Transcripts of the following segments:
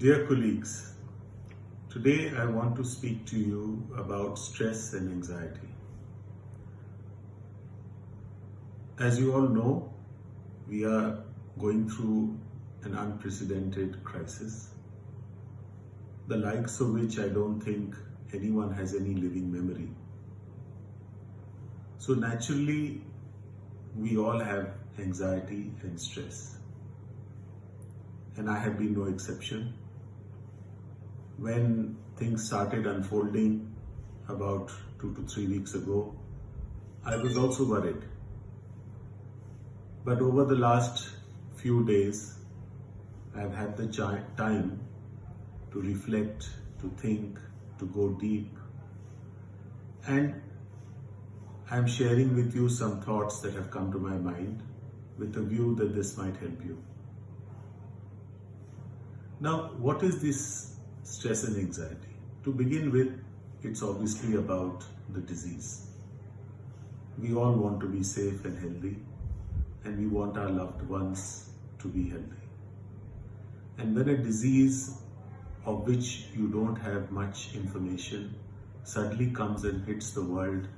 Dear colleagues, today I want to speak to you about stress and anxiety. As you all know, we are going through an unprecedented crisis, the likes of which I don't think anyone has any living memory. So naturally, we all have anxiety and stress, and I have been no exception. When things started unfolding about 2 to 3 weeks ago, I was also worried. But over the last few days, I've had the time to reflect, to think, to go deep. And I'm sharing with you some thoughts that have come to my mind with a view that this might help you. Now, what is this stress and anxiety? To begin with, it's obviously about the disease. We all want to be safe and healthy, and we want our loved ones to be healthy. And when a disease of which you don't have much information suddenly comes and hits the world,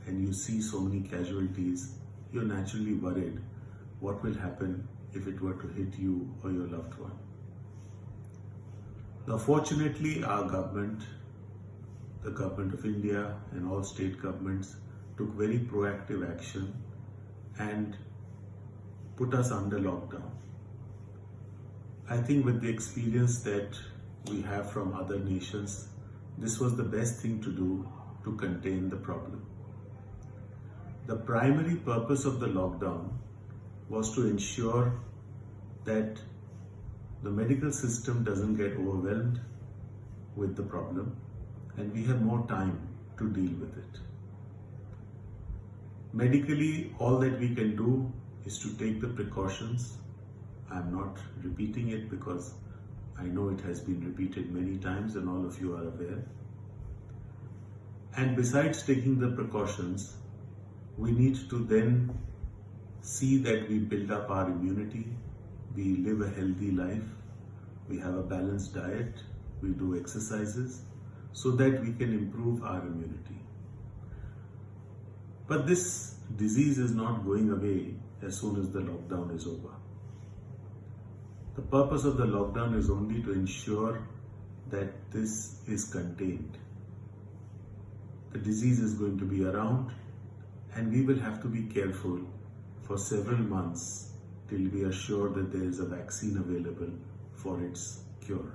and you see so many casualties, you're naturally worried what will happen if it were to hit you or your loved one. Now, fortunately, our government, the government of India and all state governments took very proactive action and put us under lockdown. I think with the experience that we have from other nations, this was the best thing to do to contain the problem. The primary purpose of the lockdown was to ensure that the medical system doesn't get overwhelmed with the problem and we have more time to deal with it. Medically, all that we can do is to take the precautions. I'm not repeating it because I know it has been repeated many times and all of you are aware. And besides taking the precautions, we need to then see that we build up our immunity, we live a healthy life, we have a balanced diet, we do exercises so that we can improve our immunity. But this disease is not going away as soon as the lockdown is over. The purpose of the lockdown is only to ensure that this is contained. The disease is going to be around and we will have to be careful for several months till we are sure that there is a vaccine available for its cure.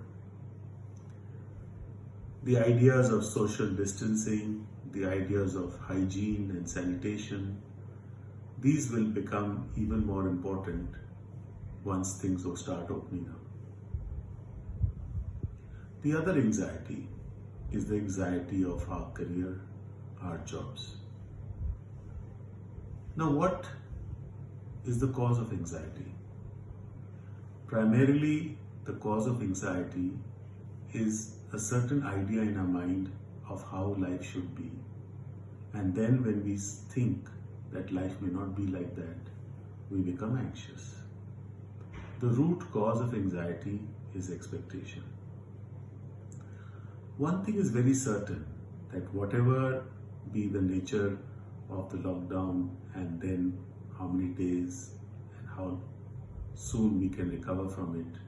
The ideas of social distancing, the ideas of hygiene and sanitation, these will become even more important once things will start opening up. The other anxiety is the anxiety of our career, our jobs. Now, what is the cause of anxiety? Primarily, the cause of anxiety is a certain idea in our mind of how life should be. And then when we think that life may not be like that, we become anxious. The root cause of anxiety is expectation. One thing is very certain, that whatever be the nature of the lockdown and then how many days and how soon we can recover from it,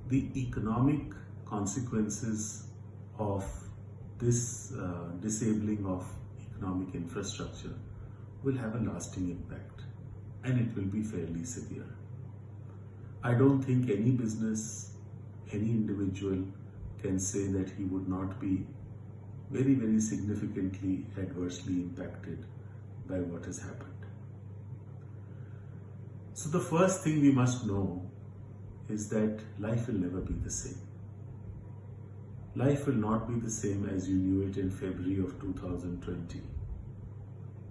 the economic consequences of this disabling of economic infrastructure will have a lasting impact and it will be fairly severe. I don't think any business, any individual can say that he would not be very, very significantly adversely impacted by what has happened. So the first thing we must know is that life will never be the same. Life will not be the same as you knew it in February of 2020,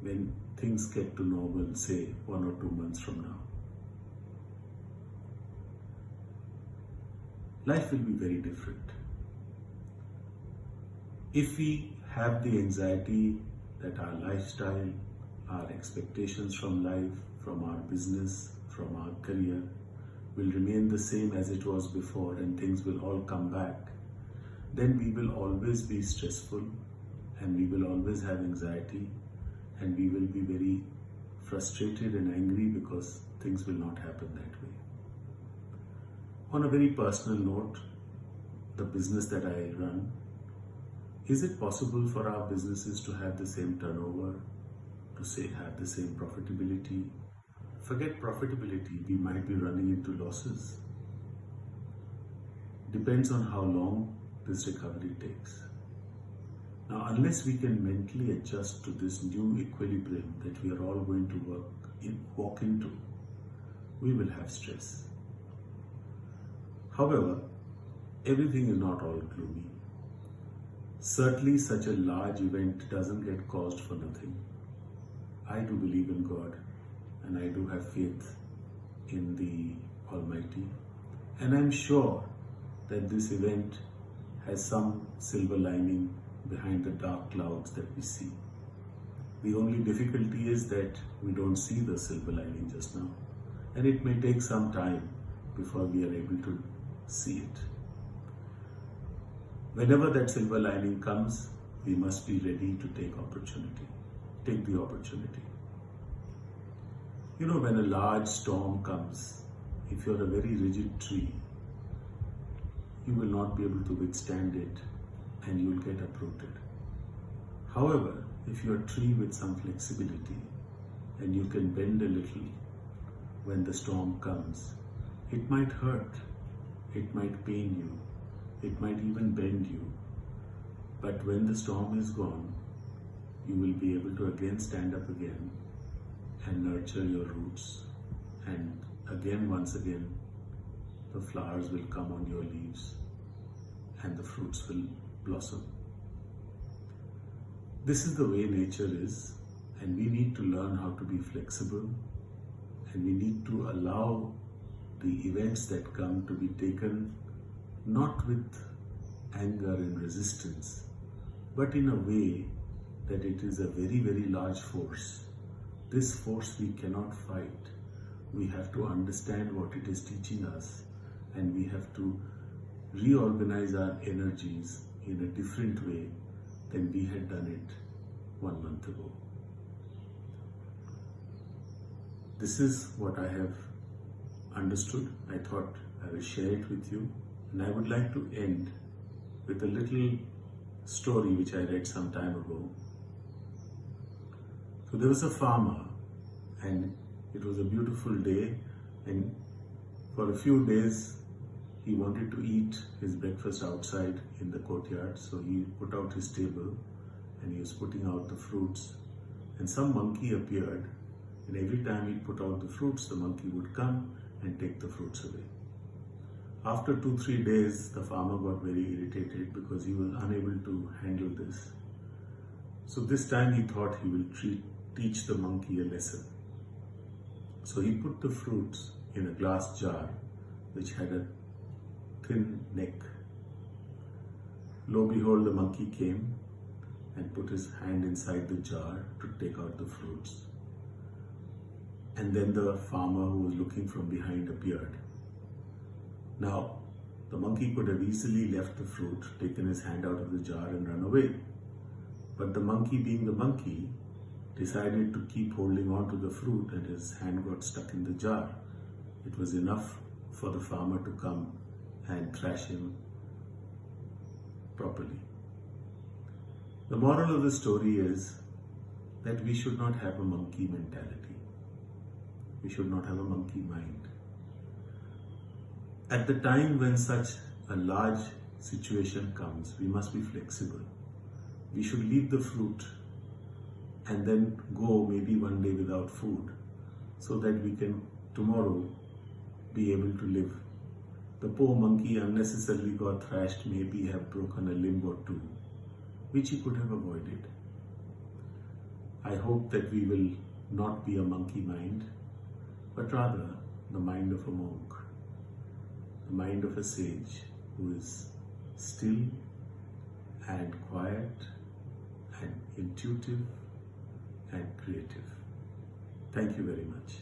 when things get to normal, say 1 or 2 months from now. Life will be very different. If we have the anxiety that our lifestyle, our expectations from life, from our business, from our career will remain the same as it was before and things will all come back, then we will always be stressful and we will always have anxiety and we will be very frustrated and angry because things will not happen that way. On a very personal note, the business that I run, is it possible for our businesses to have the same turnover, to say have the same profitability? Forget profitability, we might be running into losses. Depends on how long this recovery takes. Now, unless we can mentally adjust to this new equilibrium that we are all going to walk into, we will have stress. However, everything is not all gloomy. Certainly, such a large event doesn't get caused for nothing. I do believe in God and I do have faith in the Almighty, and I'm sure that this event has some silver lining behind the dark clouds that we see. The only difficulty is that we don't see the silver lining just now, and it may take some time before we are able to see it. Whenever that silver lining comes, we must be ready to take the opportunity. You know, when a large storm comes, if you're a very rigid tree, you will not be able to withstand it and you will get uprooted. However, if you're a tree with some flexibility and you can bend a little when the storm comes, it might hurt, it might pain you, it might even bend you, but when the storm is gone, you will be able to again stand up again and nurture your roots, and once again, the flowers will come on your leaves and the fruits will blossom. This is the way nature is, and we need to learn how to be flexible, and we need to allow the events that come to be taken not with anger and resistance, but in a way that it is a very, very large force. This force we cannot fight. We have to understand what it is teaching us, and we have to reorganize our energies in a different way than we had done it 1 month ago. This is what I have understood. I thought I will share it with you, and I would like to end with a little story which I read some time ago. So there was a farmer, and it was a beautiful day, and for a few days he wanted to eat his breakfast outside in the courtyard. So he put out his table and he was putting out the fruits, and some monkey appeared, and every time he put out the fruits, the monkey would come and take the fruits away. After 2-3 days, the farmer got very irritated because he was unable to handle this. So this time he thought he will teach the monkey a lesson. So he put the fruits in a glass jar which had a thin neck. Lo and behold, the monkey came and put his hand inside the jar to take out the fruits. And then the farmer who was looking from behind appeared. Now, the monkey could have easily left the fruit, taken his hand out of the jar and run away. But the monkey, being the monkey, decided to keep holding on to the fruit, and his hand got stuck in the jar. It was enough for the farmer to come and thrash him properly. The moral of the story is that we should not have a monkey mentality. We should not have a monkey mind. At the time when such a large situation comes, we must be flexible. We should leave the fruit and then go maybe one day without food, so that we can tomorrow be able to live. The poor monkey unnecessarily got thrashed, maybe have broken a limb or two, which he could have avoided. I hope that we will not be a monkey mind, but rather the mind of a monk, the mind of a sage who is still and quiet and intuitive and creative. Thank you very much.